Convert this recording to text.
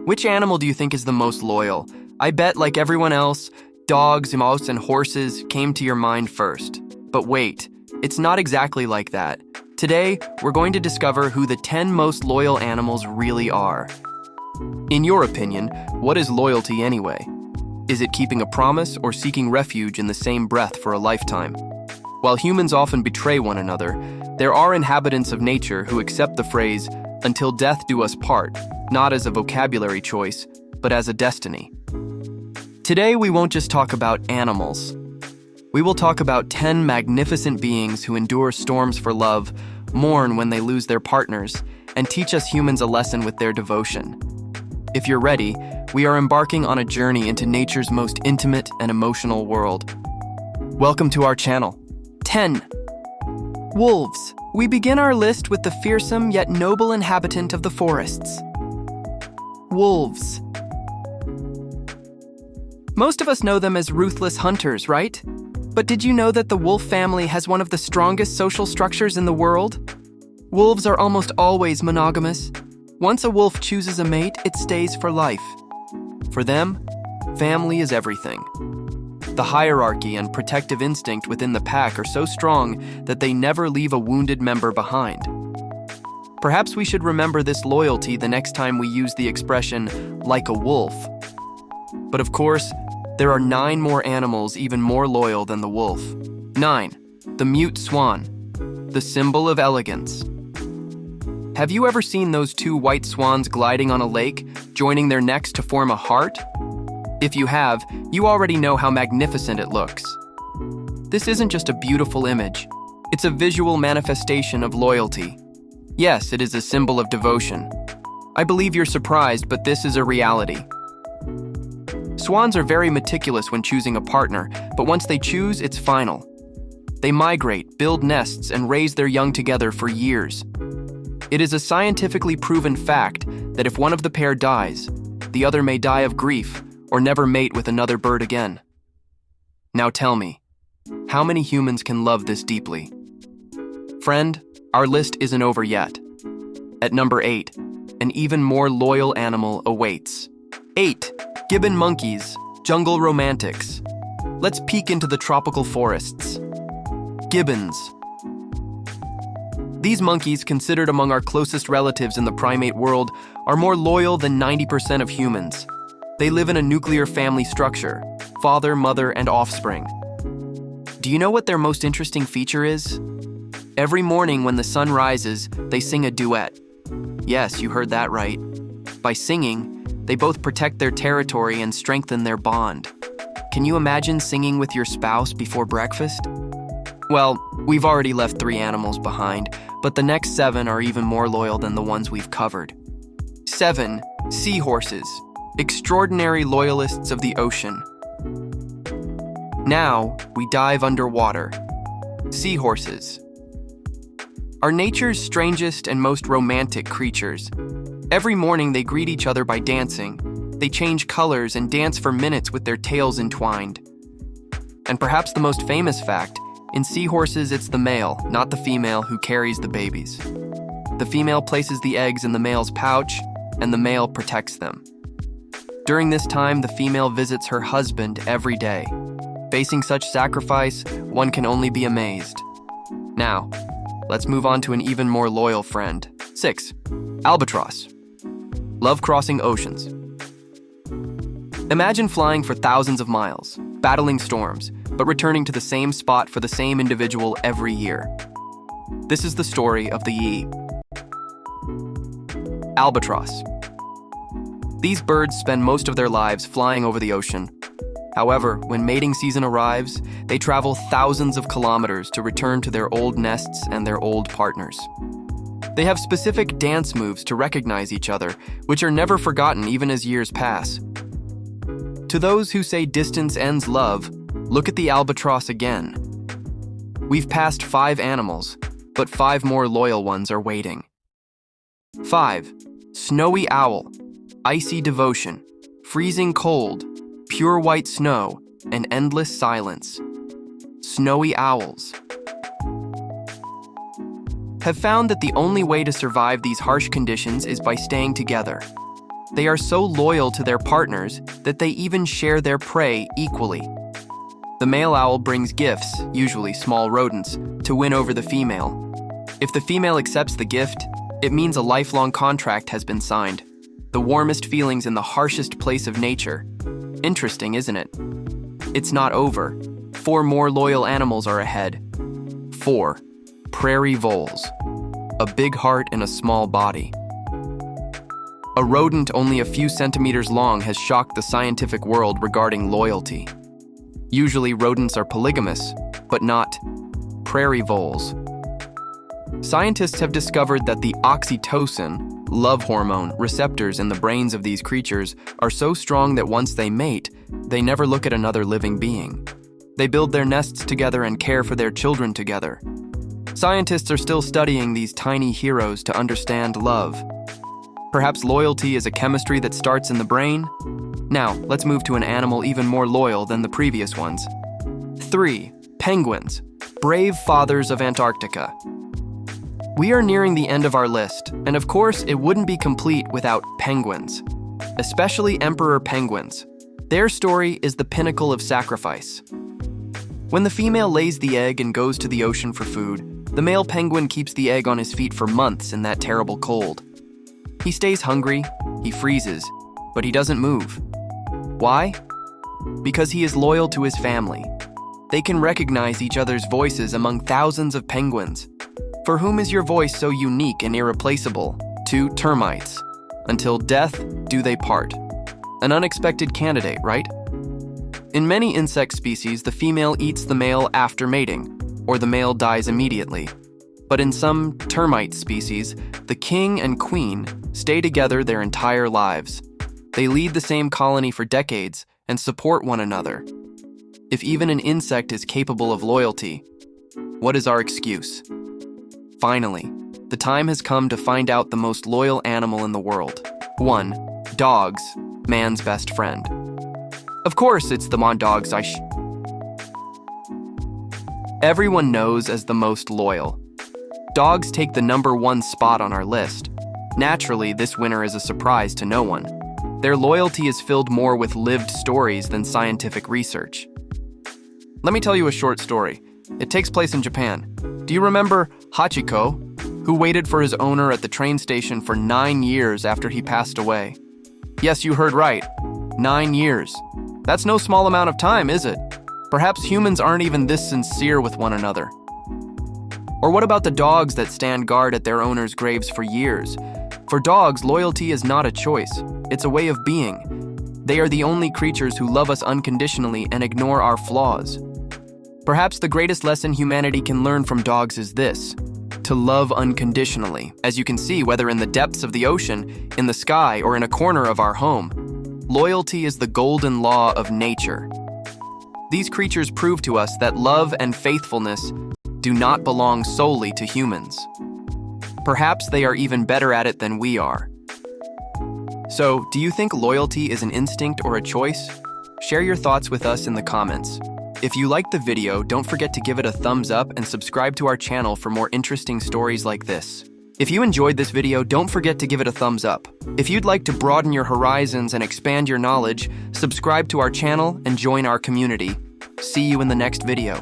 Which animal do you think is the most loyal? I bet, like everyone else, dogs, mouse, and horses came to your mind first. But wait, it's not exactly like that. Today, we're going to discover who the 10 most loyal animals really are. In your opinion, what is loyalty anyway? Is it keeping a promise or seeking refuge in the same breath for a lifetime? While humans often betray one another, there are inhabitants of nature who accept the phrase, "until death do us part," not as a vocabulary choice, but as a destiny. Today, we won't just talk about animals. We will talk about 10 magnificent beings who endure storms for love, mourn when they lose their partners, and teach us humans a lesson with their devotion. If you're ready, we are embarking on a journey into nature's most intimate and emotional world. Welcome to our channel. 10. Wolves. We begin our list with the fearsome yet noble inhabitant of the forests. Wolves. Most of us know them as ruthless hunters, right? But did you know that the wolf family has one of the strongest social structures in the world? Wolves are almost always monogamous. Once a wolf chooses a mate, it stays for life. For them, family is everything. The hierarchy and protective instinct within the pack are so strong that they never leave a wounded member behind. Perhaps we should remember this loyalty the next time we use the expression, "like a wolf." But of course, there are 9 more animals even more loyal than the wolf. 9. The mute swan, the symbol of elegance. Have you ever seen those 2 white swans gliding on a lake, joining their necks to form a heart? If you have, you already know how magnificent it looks. This isn't just a beautiful image. It's a visual manifestation of loyalty. Yes, it is a symbol of devotion. I believe you're surprised, but this is a reality. Swans are very meticulous when choosing a partner, but once they choose, it's final. They migrate, build nests, and raise their young together for years. It is a scientifically proven fact that if one of the pair dies, the other may die of grief or never mate with another bird again. Now tell me, how many humans can love this deeply? Friend, our list isn't over yet. At number 8, an even more loyal animal awaits. 8. Gibbon monkeys, jungle romantics. Let's peek into the tropical forests. Gibbons. These monkeys, considered among our closest relatives in the primate world, are more loyal than 90% of humans. They live in a nuclear family structure, father, mother, and offspring. Do you know what their most interesting feature is? Every morning when the sun rises, they sing a duet. Yes, you heard that right. By singing, they both protect their territory and strengthen their bond. Can you imagine singing with your spouse before breakfast? Well, we've already left 3 animals behind, but the next 7 are even more loyal than the ones we've covered. 7. Seahorses, extraordinary loyalists of the ocean. Now, we dive underwater. Seahorses are nature's strangest and most romantic creatures. Every morning they greet each other by dancing. They change colors and dance for minutes with their tails entwined. And perhaps the most famous fact, in seahorses it's the male, not the female, who carries the babies. The female places the eggs in the male's pouch, and the male protects them. During this time, the female visits her husband every day. Facing such sacrifice, one can only be amazed. Now, let's move on to an even more loyal friend. 6. Albatross. Love crossing oceans. Imagine flying for thousands of miles, battling storms, but returning to the same spot for the same individual every year. This is the story of the albatross. These birds spend most of their lives flying over the ocean. However, when mating season arrives, they travel thousands of kilometers to return to their old nests and their old partners. They have specific dance moves to recognize each other, which are never forgotten even as years pass. To those who say distance ends love, look at the albatross again. We've passed 5 animals, but 5 more loyal ones are waiting. 5. Snowy owl, icy devotion, freezing cold, pure white snow, and endless silence. Snowy owls have found that the only way to survive these harsh conditions is by staying together. They are so loyal to their partners that they even share their prey equally. The male owl brings gifts, usually small rodents, to win over the female. If the female accepts the gift, it means a lifelong contract has been signed. The warmest feelings in the harshest place of nature. Interesting, isn't it? It's not over. 4 more loyal animals are ahead. 4. Prairie voles. A big heart and a small body. A rodent only a few centimeters long has shocked the scientific world regarding loyalty. Usually rodents are polygamous, but not prairie voles. Scientists have discovered that the oxytocin, love hormone, receptors in the brains of these creatures are so strong that once they mate, they never look at another living being. They build their nests together and care for their children together. Scientists are still studying these tiny heroes to understand love. Perhaps loyalty is a chemistry that starts in the brain? Now, let's move to an animal even more loyal than the previous ones. 3. Penguins, brave fathers of Antarctica. We are nearing the end of our list, and of course, it wouldn't be complete without penguins, especially emperor penguins. Their story is the pinnacle of sacrifice. When the female lays the egg and goes to the ocean for food, the male penguin keeps the egg on his feet for months in that terrible cold. He stays hungry, he freezes, but he doesn't move. Why? Because he is loyal to his family. They can recognize each other's voices among thousands of penguins. For whom is your voice so unique and irreplaceable? To termites. Until death do they part. An unexpected candidate, right? In many insect species, the female eats the male after mating, or the male dies immediately. But in some termite species, the king and queen stay together their entire lives. They lead the same colony for decades and support one another. If even an insect is capable of loyalty, what is our excuse? Finally, the time has come to find out the most loyal animal in the world. 1. Dogs, man's best friend. Of course, it's the dogs everyone knows as the most loyal. Dogs take the #1 spot on our list. Naturally, this winner is a surprise to no one. Their loyalty is filled more with lived stories than scientific research. Let me tell you a short story. It takes place in Japan. Do you remember Hachiko, who waited for his owner at the train station for 9 years after he passed away? Yes, you heard right. 9 years. That's no small amount of time, is it? Perhaps humans aren't even this sincere with one another. Or what about the dogs that stand guard at their owners' graves for years? For dogs, loyalty is not a choice. It's a way of being. They are the only creatures who love us unconditionally and ignore our flaws. Perhaps the greatest lesson humanity can learn from dogs is this: to love unconditionally. As you can see, whether in the depths of the ocean, in the sky, or in a corner of our home, loyalty is the golden law of nature. These creatures prove to us that love and faithfulness do not belong solely to humans. Perhaps they are even better at it than we are. So, do you think loyalty is an instinct or a choice? Share your thoughts with us in the comments. If you liked the video, don't forget to give it a thumbs up and subscribe to our channel for more interesting stories like this. If you enjoyed this video, don't forget to give it a thumbs up. If you'd like to broaden your horizons and expand your knowledge, subscribe to our channel and join our community. See you in the next video.